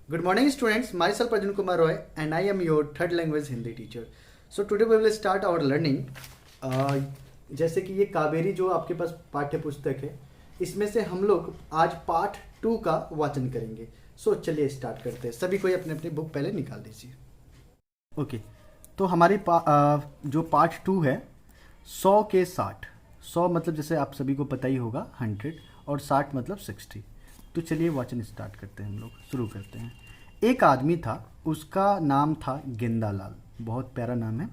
Good morning, students. Myself Arjun Kumar Roy, and I am your third language Hindi teacher. So today we will start our learning. जैसे कि ये कावेरी जो आपके पास पाठ्य पुस्तक है, इसमें से हम लोग आज पार्ट 2 का वाचन करेंगे. सो चलिए स्टार्ट करते हैं. सभी कोई अपने अपनी बुक पहले निकाल दीजिए. ओके, तो हमारी जो पार्ट 2 है 100 के 60. 100 मतलब जैसे आप सभी को पता ही होगा 100 और 60 मतलब 60. तो चलिए वाचन स्टार्ट करते हैं. हम लोग शुरू करते हैं. एक आदमी था, उसका नाम था गेंदालाल. बहुत प्यारा नाम है.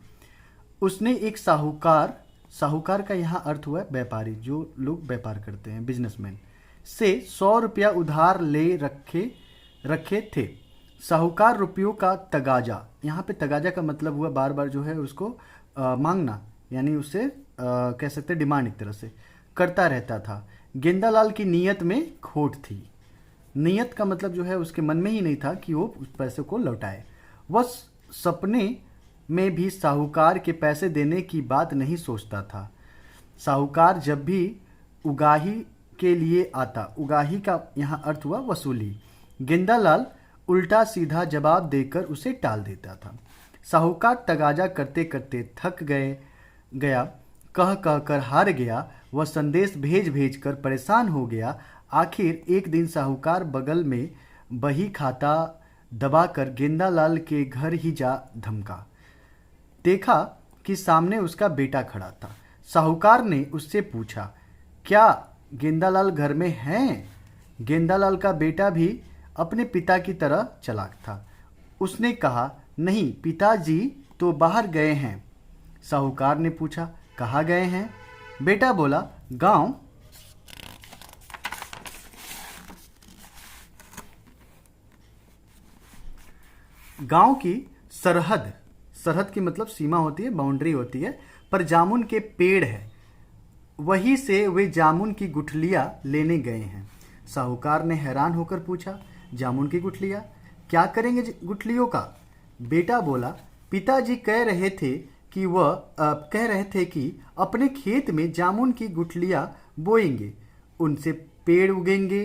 उसने एक साहूकार का यहाँ अर्थ हुआ है व्यापारी, जो लोग व्यापार करते हैं, बिजनेसमैन, से 100 रुपया उधार ले रखे थे. साहूकार रुपयों का तगाजा, यहाँ पे तगाजा का मतलब हुआ बार बार जो है उसको मांगना, यानी उससे कह सकते हैं डिमांड, एक तरह से करता रहता था. गेंदालाल की नीयत में खोट थी. नीयत का मतलब जो है उसके मन में ही नहीं था कि वो उस पैसे को लौटाए. वह सपने में भी साहूकार के पैसे देने की बात नहीं सोचता था. साहूकार जब भी उगाही के लिए आता, उगाही का यहाँ अर्थ हुआ वसूली, गेंदालाल उल्टा सीधा जवाब देकर उसे टाल देता था. साहूकार तगाजा करते करते थक गया, कह कर हार गया. वह संदेश भेज कर परेशान हो गया. आखिर एक दिन साहूकार बगल में बही खाता दबाकर गेंदालाल के घर ही जा धमका. देखा कि सामने उसका बेटा खड़ा था. साहूकार ने उससे पूछा, क्या गेंदालाल घर में है? गेंदालाल का बेटा भी अपने पिता की तरह चालाक था. उसने कहा, नहीं, पिताजी तो बाहर गए हैं. साहूकार ने पूछा, कहाँ गए हैं? बेटा बोला, गांव. गांव की सरहद की मतलब सीमा होती है, बाउंड्री होती है, पर जामुन के पेड़ है. वहीं से वे जामुन की गुठलियां लेने गए हैं. साहूकार ने हैरान होकर पूछा, जामुन की गुठलियां? क्या करेंगे गुठलियों का? बेटा बोला, पिताजी कह रहे थे कि अपने खेत में जामुन की गुठलियां बोएंगे, उनसे पेड़ उगेंगे,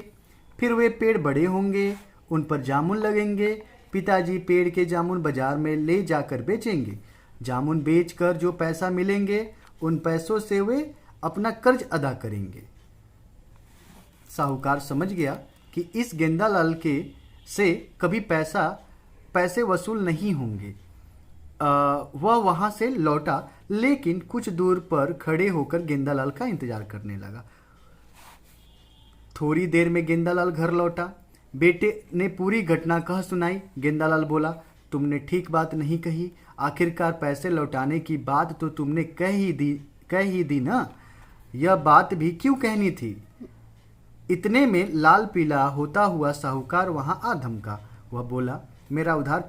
फिर वे पेड़ बड़े होंगे, उन पर जामुन लगेंगे. पिताजी पेड़ के जामुन बाजार में ले जाकर बेचेंगे. जामुन बेचकर जो पैसा मिलेंगे, उन पैसों से वे अपना कर्ज अदा करेंगे. साहूकार समझ गया कि इस गेंदालाल के से कभी पैसे वसूल नहीं होंगे. वह वहां से लौटा, लेकिन कुछ दूर पर खड़े होकर गेंदालाल का इंतजार करने लगा. थोड़ी देर में गेंदालाल घर लौटा. बेटे ने पूरी घटना कह सुनाई. गेंदालाल बोला, तुमने ठीक बात नहीं कही. आखिरकार पैसे लौटाने की बात तो तुमने कह ही दी ना. यह बात भी क्यों कहनी थी? इतने में लाल पीला होता हुआ साहूकार वहां आ धमका. वह बोला, मेरा उधार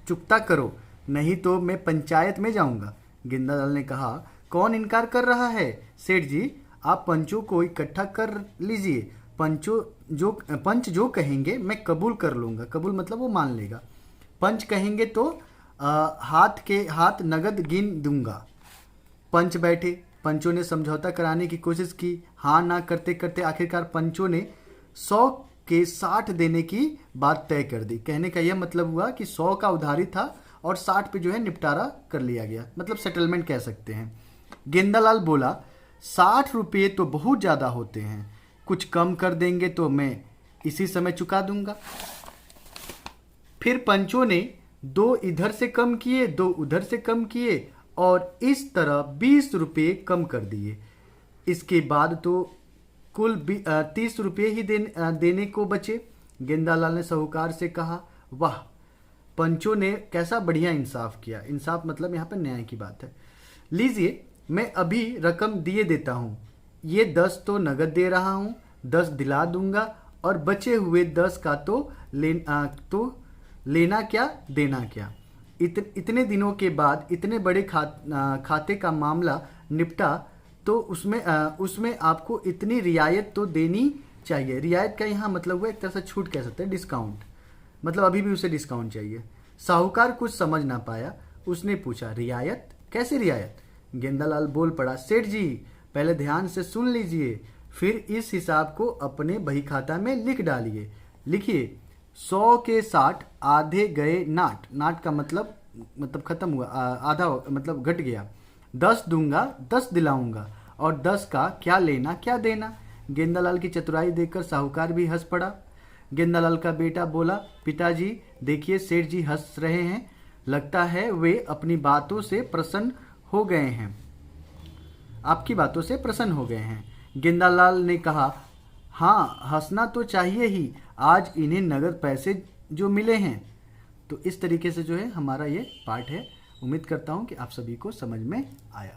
चुकता करो, नहीं तो मैं पंचायत में जाऊंगा. गेंदालाल ने कहा, कौन इनकार कर रहा है? सेठ जी, आप पंचों को इकट्ठा कर लीजिए. पंच जो कहेंगे मैं कबूल कर लूंगा. कबूल मतलब वो मान लेगा. पंच कहेंगे तो हाथ नगद गिन दूंगा. पंच बैठे. पंचों ने समझौता कराने की कोशिश की. हाँ ना करते करते आखिरकार पंचों ने 100 के 60 देने की बात तय कर दी. कहने का यह मतलब हुआ कि 100 का उधारी था और 60 पे जो है निपटारा कर लिया गया, मतलब सेटलमेंट कह सकते हैं. गेंदालाल बोला, 60 रुपये तो बहुत ज्यादा होते हैं, कुछ कम कर देंगे तो मैं इसी समय चुका दूंगा. फिर पंचों ने 2 इधर से कम किए, 2 उधर से कम किए और इस तरह 20 रुपये कम कर दिए. इसके बाद तो कुल 30 रुपये ही देने को बचे. गेंदालाल ने साहूकार से कहा, वाह, पंचों ने कैसा बढ़िया इंसाफ किया. इंसाफ मतलब यहाँ पर न्याय की बात है. लीजिए, मैं अभी रकम दिए देता हूँ. ये 10 तो नगद दे रहा हूँ, 10 दिला दूंगा और बचे हुए 10 का तो लेना क्या देना क्या. इतने दिनों के बाद इतने बड़े खाते का मामला निपटा तो उसमें आपको इतनी रियायत तो देनी चाहिए. रियायत का यहाँ मतलब हुआ एक तरह से छूट कह सकते हैं, डिस्काउंट, मतलब अभी भी उसे डिस्काउंट चाहिए. साहूकार कुछ समझ ना पाया. उसने पूछा, रियायत? कैसे रियायत? गेंदालाल बोल पड़ा, सेठ जी, पहले ध्यान से सुन लीजिए, फिर इस हिसाब को अपने बही खाता में लिख डालिए. लिखिए, 100 के 60 आधे गए नाट, नाट का मतलब खत्म हुआ, आधा मतलब घट गया। 10 दूंगा 10 दिलाऊंगा, और 10 का क्या लेना क्या देना। गेंदालाल की चतुराई देखकर साहूकार भी हंस पड़ा। गेंदालाल का बेटा बोला, पिताजी देखिए सेठ जी हंस रहे हैं, लगता है वे अपनी बातों से प्रसन्न हो गए हैं, आपकी बातों से प्रसन्न हो गए हैं। गेंदालाल ने कहा, हाँ हंसना तो चाहिए ही, आज इन्हें नगद पैसे जो मिले हैं। तो इस तरीके से जो है हमारा ये पाठ है। उम्मीद करता हूँ कि आप सभी को समझ में आया।